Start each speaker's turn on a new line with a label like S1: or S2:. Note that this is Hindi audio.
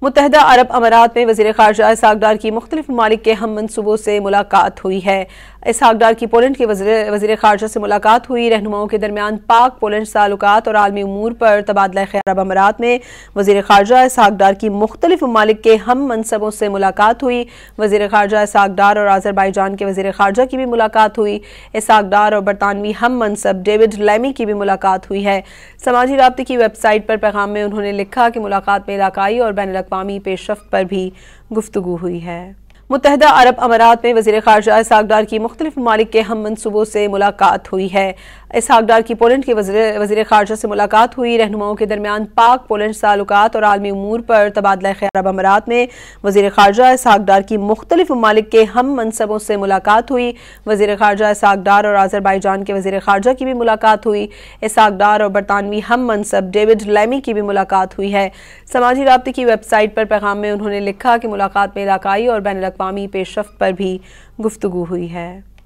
S1: मुत्तहदा अरब अमारात में वज़ीर ख़ारजा इसहाक़ डार की मुख्तलिफ ममालिक के हम मनसूबों से मुलाकात हुई है। इसहाक़ डार की पोलैंड के वज़ीर ख़ारजा से मुलाकात हुई। रहनुमाओं के दरमियान पाक पोलैंड ताल्लुकात और आलमी उमूर पर तबादला ख़ैर। अरब अमारात में वज़ीर ख़ारजा इसहाक़ डार की मुख्तलिफ ममालिक के हम मनसबों से मुलाकात हुई। वज़ीर ख़ारजा इसहाक़ डार और आज़रबाईजान के वज़ीर ख़ारजा की भी मुलाकात हुई। इसहाक़ डार और बरतानवी हम मनसब डेविड लैमी की भी मुलाकात हुई है। समाजी राब्ते की वेबसाइट पर पैगाम में उन्होंने लिखा कि मुलाकात में इलाकाई और बैनुल-अक़वामी पेशरफ्त पर भी गुफ्तगू हुई है। मुत्तहदा अरब अमारात में वज़ीर ख़ारजा इसहाक़ डार की मुख्तलिफ ममालिक के हम मनसूबों से मुलाकात हुई है। इसहाक़ डार की पोलैंड के वज़ीर ख़ारजा से मुलाकात हुई। रहनुमाओं के दरमियान पाक पोलैंड ताल्लुकात और आलमी उमूर पर तबादला ख़ैर। अरब अमारात में वज़ीर ख़ारजा इसहाक़ डार की मुख्तलिफ ममालिक के हम मनसबों से मुलाकात हुई। वज़ीर ख़ारजा इसहाक़ डार और आज़रबाईजान के वज़ीर ख़ारजा की भी मुलाकात हुई। इसहाक़ डार और बरतानवी हम मनसब डेविड लैमी की भी मुलाकात हुई है। समाजी राब्ते की वेबसाइट पर पैगाम में उन्होंने लिखा कि मुलाकात में इलाकाई और बैनुल-अक़वामी पेशरफ्त पर भी गुफ्तगू हुई है।